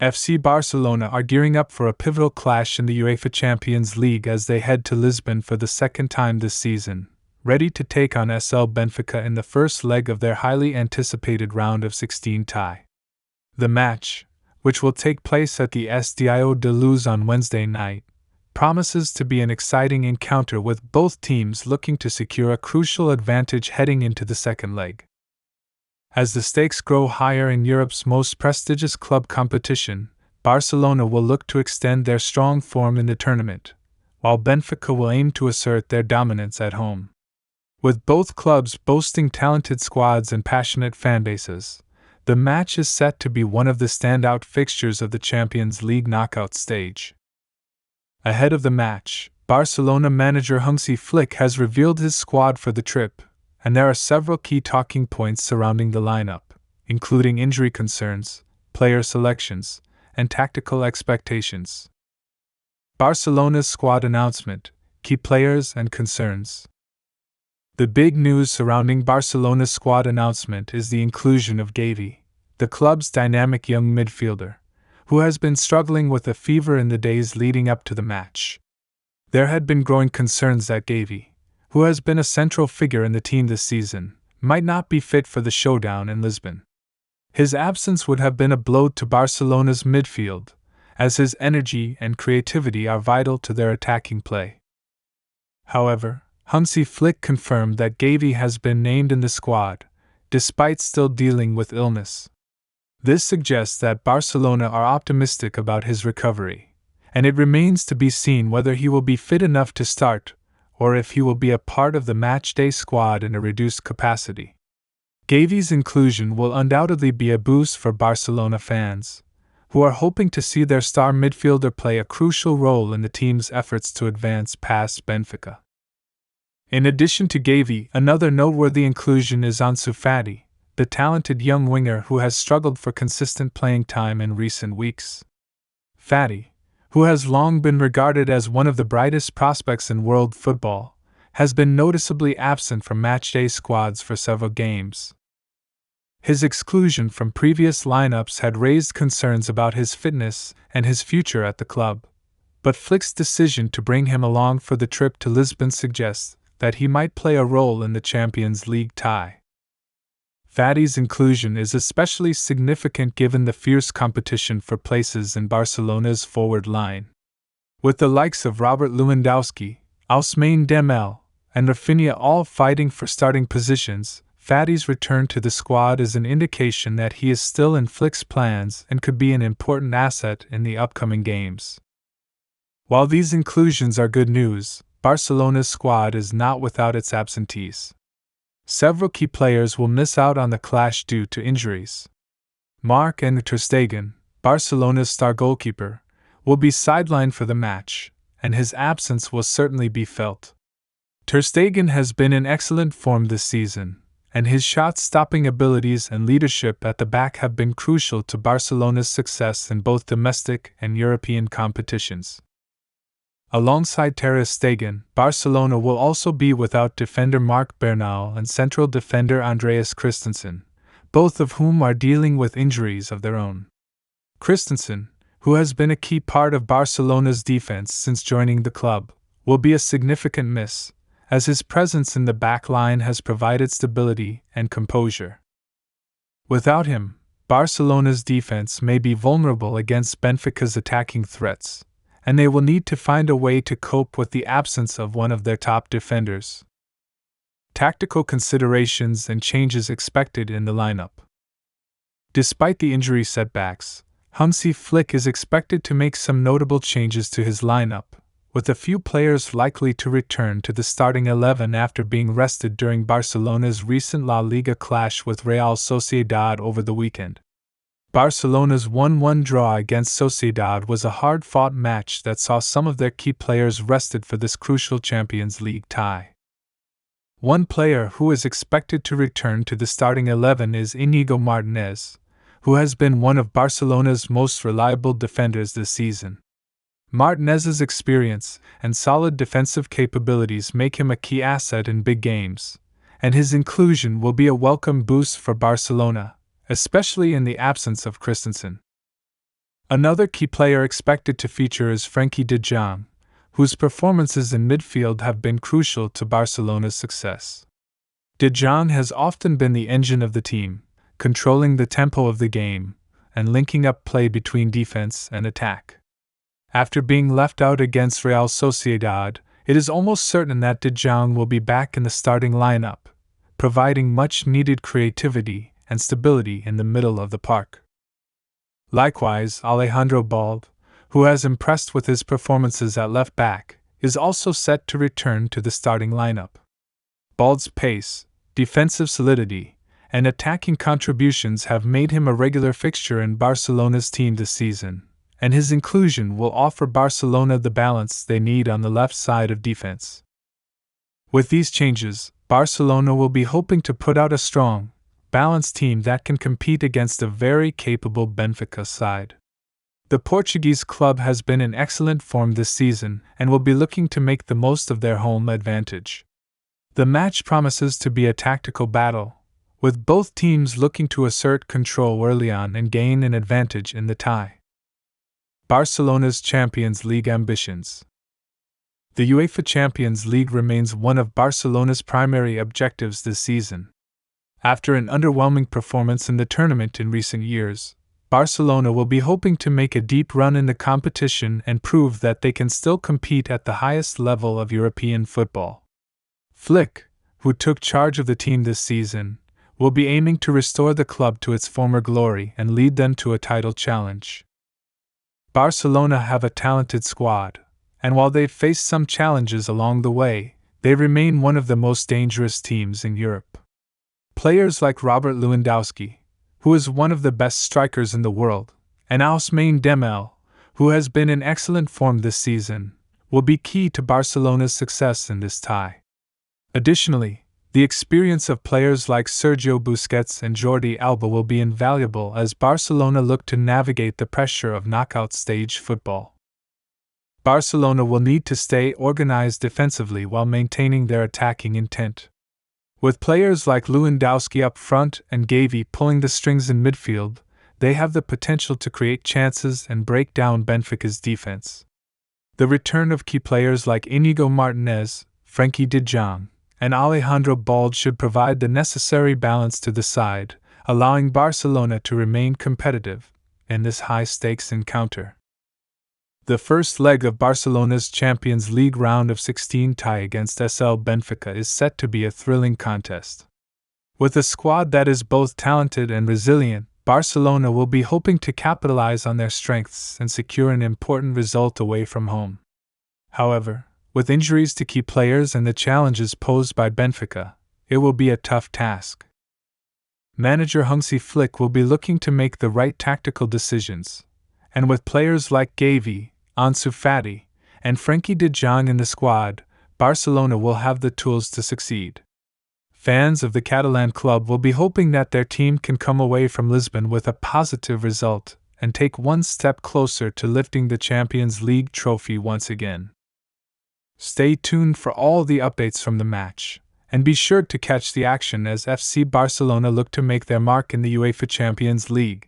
FC Barcelona are gearing up for a pivotal clash in the UEFA Champions League as they head to Lisbon for the second time this season, ready to take on SL Benfica in the first leg of their highly anticipated round of 16 tie. The match, which will take place at the Estádio da Luz on Wednesday night, promises to be an exciting encounter with both teams looking to secure a crucial advantage heading into the second leg. As the stakes grow higher in Europe's most prestigious club competition, Barcelona will look to extend their strong form in the tournament, while Benfica will aim to assert their dominance at home. With both clubs boasting talented squads and passionate fanbases, the match is set to be one of the standout fixtures of the Champions League knockout stage. Ahead of the match, Barcelona manager Hansi Flick has revealed his squad for the trip, and there are several key talking points surrounding the lineup, including injury concerns, player selections, and tactical expectations. Barcelona's squad announcement, key players and concerns. The big news surrounding Barcelona's squad announcement is the inclusion of Gavi, the club's dynamic young midfielder, who has been struggling with a fever in the days leading up to the match. There had been growing concerns that Gavi, who has been a central figure in the team this season, might not be fit for the showdown in Lisbon. His absence would have been a blow to Barcelona's midfield, as his energy and creativity are vital to their attacking play. However, Hansi Flick confirmed that Gavi has been named in the squad, despite still dealing with illness. This suggests that Barcelona are optimistic about his recovery, and it remains to be seen whether he will be fit enough to start, or if he will be a part of the matchday squad in a reduced capacity. Gavi's inclusion will undoubtedly be a boost for Barcelona fans, who are hoping to see their star midfielder play a crucial role in the team's efforts to advance past Benfica. In addition to Gavi, another noteworthy inclusion is Ansu Fati, the talented young winger who has struggled for consistent playing time in recent weeks. Fati, who has long been regarded as one of the brightest prospects in world football, has been noticeably absent from matchday squads for several games. His exclusion from previous lineups had raised concerns about his fitness and his future at the club, but Flick's decision to bring him along for the trip to Lisbon suggests that he might play a role in the Champions League tie. Fati's inclusion is especially significant given the fierce competition for places in Barcelona's forward line. With the likes of Robert Lewandowski, Ousmane Dembele, and Rafinha all fighting for starting positions, Fati's return to the squad is an indication that he is still in Flick's plans and could be an important asset in the upcoming games. While these inclusions are good news, Barcelona's squad is not without its absentees. Several key players will miss out on the clash due to injuries. Marc-Andre ter Stegen, Barcelona's star goalkeeper, will be sidelined for the match, and his absence will certainly be felt. Ter Stegen has been in excellent form this season, and his shot-stopping abilities and leadership at the back have been crucial to Barcelona's success in both domestic and European competitions. Alongside ter Stegen, Barcelona will also be without defender Marc Bernal and central defender Andreas Christensen, both of whom are dealing with injuries of their own. Christensen, who has been a key part of Barcelona's defense since joining the club, will be a significant miss, as his presence in the back line has provided stability and composure. Without him, Barcelona's defense may be vulnerable against Benfica's attacking threats, and they will need to find a way to cope with the absence of one of their top defenders. Tactical considerations and changes expected in the lineup. Despite the injury setbacks, Hansi Flick is expected to make some notable changes to his lineup, with a few players likely to return to the starting 11 after being rested during Barcelona's recent La Liga clash with Real Sociedad over the weekend. Barcelona's 1-1 draw against Sociedad was a hard-fought match that saw some of their key players rested for this crucial Champions League tie. One player who is expected to return to the starting 11 is Íñigo Martínez, who has been one of Barcelona's most reliable defenders this season. Martinez's experience and solid defensive capabilities make him a key asset in big games, and his inclusion will be a welcome boost for Barcelona, especially in the absence of Christensen. Another key player expected to feature is Frenkie de Jong, whose performances in midfield have been crucial to Barcelona's success. De Jong has often been the engine of the team, controlling the tempo of the game and linking up play between defense and attack. After being left out against Real Sociedad, it is almost certain that De Jong will be back in the starting lineup, providing much-needed creativity and stability in the middle of the park. Likewise, Alejandro Balde, who has impressed with his performances at left back, is also set to return to the starting lineup. Balde's pace, defensive solidity, and attacking contributions have made him a regular fixture in Barcelona's team this season, and his inclusion will offer Barcelona the balance they need on the left side of defense. With these changes, Barcelona will be hoping to put out a strong, balanced team that can compete against a very capable Benfica side. The Portuguese club has been in excellent form this season and will be looking to make the most of their home advantage. The match promises to be a tactical battle, with both teams looking to assert control early on and gain an advantage in the tie. Barcelona's Champions League ambitions. The UEFA Champions League remains one of Barcelona's primary objectives this season. After an underwhelming performance in the tournament in recent years, Barcelona will be hoping to make a deep run in the competition and prove that they can still compete at the highest level of European football. Flick, who took charge of the team this season, will be aiming to restore the club to its former glory and lead them to a title challenge. Barcelona have a talented squad, and while they've faced some challenges along the way, they remain one of the most dangerous teams in Europe. Players like Robert Lewandowski, who is one of the best strikers in the world, and Ousmane Dembélé, who has been in excellent form this season, will be key to Barcelona's success in this tie. Additionally, the experience of players like Sergio Busquets and Jordi Alba will be invaluable as Barcelona look to navigate the pressure of knockout stage football. Barcelona will need to stay organized defensively while maintaining their attacking intent. With players like Lewandowski up front and Gavi pulling the strings in midfield, they have the potential to create chances and break down Benfica's defense. The return of key players like Inigo Martinez, Frenkie de Jong, and Alejandro Balde should provide the necessary balance to the side, allowing Barcelona to remain competitive in this high-stakes encounter. The first leg of Barcelona's Champions League round of 16 tie against SL Benfica is set to be a thrilling contest. With a squad that is both talented and resilient, Barcelona will be hoping to capitalize on their strengths and secure an important result away from home. However, with injuries to key players and the challenges posed by Benfica, it will be a tough task. Manager Hansi Flick will be looking to make the right tactical decisions, and with players like Gavi, Ansu Fati, and Frenkie de Jong in the squad, Barcelona will have the tools to succeed. Fans of the Catalan club will be hoping that their team can come away from Lisbon with a positive result and take one step closer to lifting the Champions League trophy once again. Stay tuned for all the updates from the match, and be sure to catch the action as FC Barcelona look to make their mark in the UEFA Champions League.